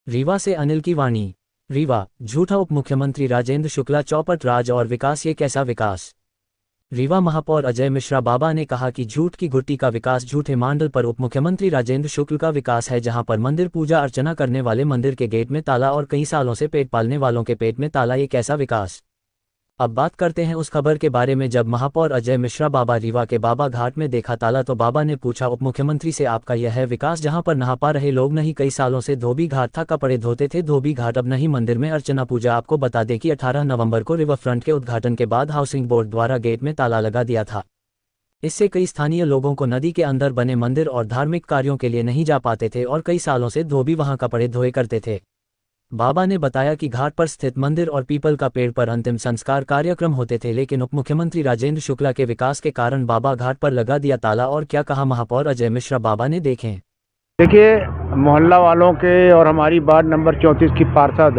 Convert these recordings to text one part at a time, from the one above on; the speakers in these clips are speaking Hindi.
रीवा से अनिल की वाणी। रीवा, झूठा उप मुख्यमंत्री राजेंद्र शुक्ला चौपट राज और विकास, ये कैसा विकास। रीवा महापौर अजय मिश्रा बाबा ने कहा कि झूठ की घुट्टी का विकास झूठे मांडल पर उप मुख्यमंत्री राजेंद्र शुक्ल का विकास है, जहां पर मंदिर पूजा अर्चना करने वाले मंदिर के गेट में ताला और कई सालों से पेट पालने वालों के पेट में ताला, ये कैसा विकास। अब बात करते हैं उस खबर के बारे में। जब महापौर अजय मिश्रा बाबा रीवा के बाबा घाट में देखा ताला तो बाबा ने पूछा उप मुख्यमंत्री से, आपका यह है विकास जहां पर नहा पा रहे लोग नहीं, कई सालों से धोबी घाट था, कपड़े धोते थे धोबी घाट, अब नहीं मंदिर में अर्चना पूजा। आपको बता दें कि 18 नवंबर को रिवर फ्रंट के उद्घाटन के बाद हाउसिंग बोर्ड द्वारा गेट में ताला लगा दिया था। इससे कई स्थानीय लोगों को नदी के अंदर बने मंदिर और धार्मिक कार्यों के लिए नहीं जा पाते थे और कई सालों से धोबी वहां कपड़े धोए करते थे। बाबा ने बताया कि घाट पर स्थित मंदिर और पीपल का पेड़ पर अंतिम संस्कार कार्यक्रम होते थे, लेकिन उप मुख्यमंत्री राजेंद्र शुक्ला के विकास के कारण बाबा घाट पर लगा दिया ताला। और क्या कहा महापौर अजय मिश्रा बाबा ने, देखें। देखिए, मोहल्ला वालों के और हमारी वार्ड नंबर 34 की पार्षद,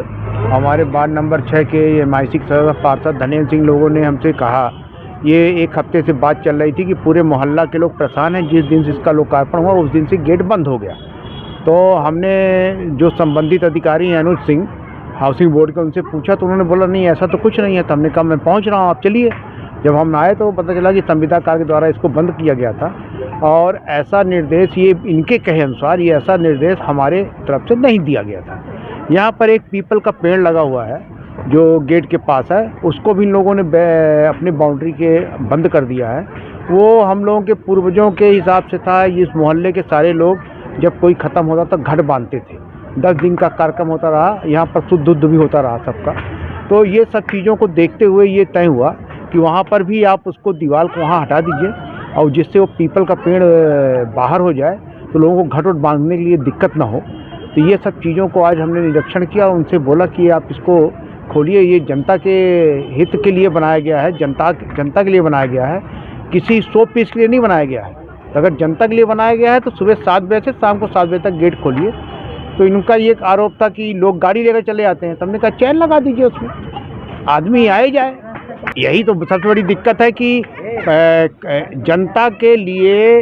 हमारे वार्ड नंबर 6 के MIC पार्षद धनेन्द्र सिंह लोगों ने हमसे कहा, ये एक हफ्ते से बात चल रही थी कि पूरे मोहल्ला के लोग परेशान हैं। जिस दिन से इसका लोकार्पण हुआ उस दिन से गेट बंद हो गया। तो हमने जो संबंधित अधिकारी हैं अनुज सिंह हाउसिंग बोर्ड के, उनसे पूछा तो उन्होंने बोला नहीं ऐसा तो कुछ नहीं है। तो हमने कहा मैं पहुंच रहा हूं, आप चलिए। जब हम आए तो पता चला कि संविदाकार के द्वारा इसको बंद किया गया था और ऐसा निर्देश, ये इनके कहे अनुसार ये ऐसा निर्देश हमारे तरफ से नहीं दिया गया था। यहाँ पर एक पीपल का पेड़ लगा हुआ है जो गेट के पास है, उसको भी इन लोगों ने अपनी बाउंड्री के बंद कर दिया है। वो हम लोगों के पूर्वजों के हिसाब से था। इस मोहल्ले के सारे लोग जब कोई ख़त्म होता तो घट बांधते थे। 10 दिन का कार्यक्रम होता रहा, यहाँ पर शुद्ध दुध भी होता रहा सबका। तो ये सब चीज़ों को देखते हुए ये तय हुआ कि वहाँ पर भी आप उसको दीवार को वहाँ हटा दीजिए और जिससे वो पीपल का पेड़ बाहर हो जाए तो लोगों को घट वट बांधने के लिए दिक्कत ना हो। तो ये सब चीज़ों को आज हमने निरीक्षण किया और उनसे बोला कि आप इसको खोलिए, ये जनता के हित के लिए बनाया गया है, जनता के लिए बनाया गया है, किसी शो पीस के लिए नहीं बनाया गया है। अगर जनता के लिए बनाया गया है तो सुबह 7 बजे से शाम को 7 बजे तक गेट खोलिए। तो इनका ये एक आरोप था कि लोग गाड़ी लेकर चले आते हैं, तो हमने कहा चैन लगा दीजिए, उसमें आदमी आए जाए। यही तो सबसे बड़ी दिक्कत है कि जनता के लिए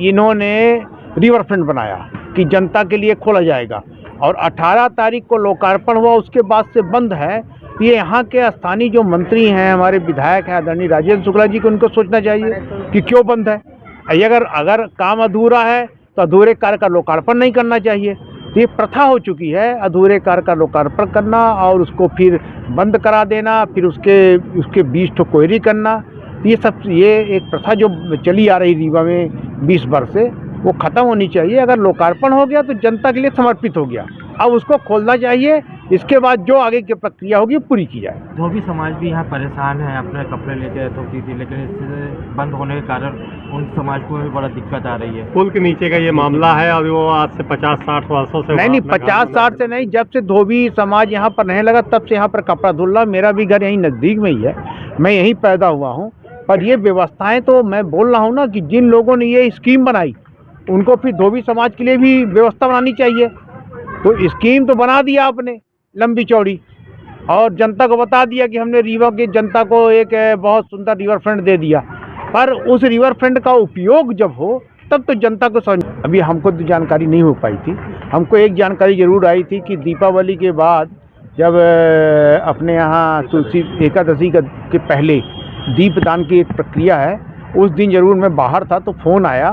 इन्होंने रिवर फ्रंट बनाया कि जनता के लिए खोला जाएगा और 18 तारीख को लोकार्पण हुआ, उसके बाद से बंद है। ये यहाँ के स्थानीय जो मंत्री हैं, हमारे विधायक हैं आदरणीय राजेंद्र शुक्ला जी को, उनको सोचना चाहिए कि क्यों बंद है। अगर काम अधूरा है तो अधूरे कार्य का लोकार्पण नहीं करना चाहिए। तो ये प्रथा हो चुकी है अधूरे कार्य का लोकार्पण करना और उसको फिर बंद करा देना, फिर उसके 20 ठो क्वेरी करना। ये एक प्रथा जो चली आ रही रीवा में 20 वर्ष से, वो ख़त्म होनी चाहिए। अगर लोकार्पण हो गया तो जनता के लिए समर्पित हो गया, अब उसको खोलना चाहिए। इसके बाद जो आगे की प्रक्रिया होगी पूरी की जाए। धोबी समाज भी यहाँ परेशान है, अपने कपड़े लेके धोती थी, लेकिन इससे बंद होने के कारण उन समाज को भी बड़ा दिक्कत आ रही है। पुल के नीचे का ये मामला है और वो आज से 50-60 वर्षों से नहीं 50-60 से नहीं, जब से धोबी समाज यहाँ पर रहने लगा तब से यहाँ पर कपड़ा धुल रहा। मेरा भी घर यहीं नज़दीक में ही है, मैं यहीं पैदा हुआ हूँ। पर ये व्यवस्थाएँ तो मैं बोल रहा हूँ ना कि जिन लोगों ने ये स्कीम बनाई उनको फिर धोबी समाज के लिए भी व्यवस्था बनानी चाहिए। तो स्कीम तो बना दिया आपने लंबी चौड़ी और जनता को बता दिया कि हमने रीवा की जनता को एक बहुत सुंदर रिवर फ्रंट दे दिया, पर उस रिवर फ्रंट का उपयोग जब हो तब तो जनता को समझ। अभी हमको तो जानकारी नहीं हो पाई थी। हमको एक जानकारी ज़रूर आई थी कि दीपावली के बाद जब अपने यहाँ तुलसी एकादशी के पहले दीपदान की एक प्रक्रिया है, उस दिन ज़रूर मैं बाहर था तो फ़ोन आया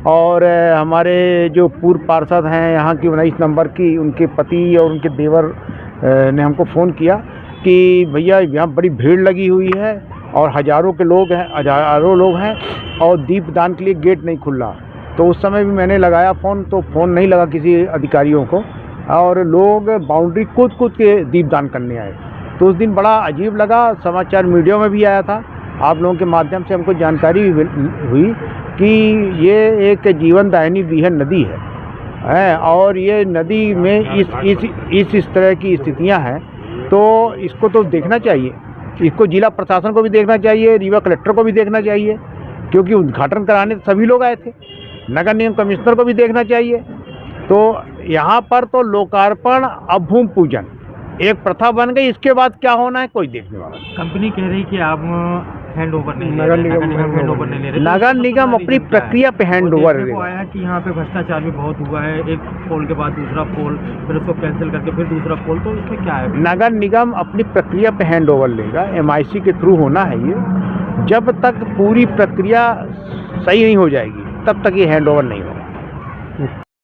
और हमारे जो पूर्व पार्षद हैं यहाँ की 19 नंबर की, उनके पति और उनके देवर ने हमको फ़ोन किया कि भैया यहाँ बड़ी भीड़ लगी हुई है और हज़ारों लोग हैं और दीपदान के लिए गेट नहीं खुल रहा। तो उस समय भी मैंने लगाया फ़ोन, तो फ़ोन नहीं लगा किसी अधिकारियों को और लोग बाउंड्री कूद के दीपदान करने आए। तो उस दिन बड़ा अजीब लगा, समाचार मीडिया में भी आया था, आप लोगों के माध्यम से हमको जानकारी हुई कि ये एक जीवन दायिनी बीहन नदी है और ये नदी में इस तरह की स्थितियां हैं। तो इसको तो देखना चाहिए, इसको जिला प्रशासन को भी देखना चाहिए, रीवा कलेक्टर को भी देखना चाहिए, क्योंकि उद्घाटन कराने सभी लोग आए थे। नगर निगम कमिश्नर को भी देखना चाहिए। तो यहाँ पर तो लोकार्पण अब भूमि पूजन एक प्रथा बन गई, इसके बाद क्या होना है कोई देखने वाला नहीं। कंपनी कह रही कि आप हैंड ओवर नहीं ले नगर रहे, निगम हैंड ओवर नहीं ले रहे। नगर निगम अपनी प्रक्रिया पे हैंड ओवर देखने को आया कि यहाँ पे भ्रष्टाचार भी बहुत हुआ है, एक पोल के बाद दूसरा पोल, फिर उसको कैंसिल करके फिर दूसरा पोल, तो इसमें क्या है? नगर निगम अपनी प्रक्रिया पे हैंड ओवर लेगा, MIC के थ्रू होना है ये। जब तक पूरी प्रक्रिया सही नहीं हो जाएगी तब तक ये हैंड ओवर नहीं होगा।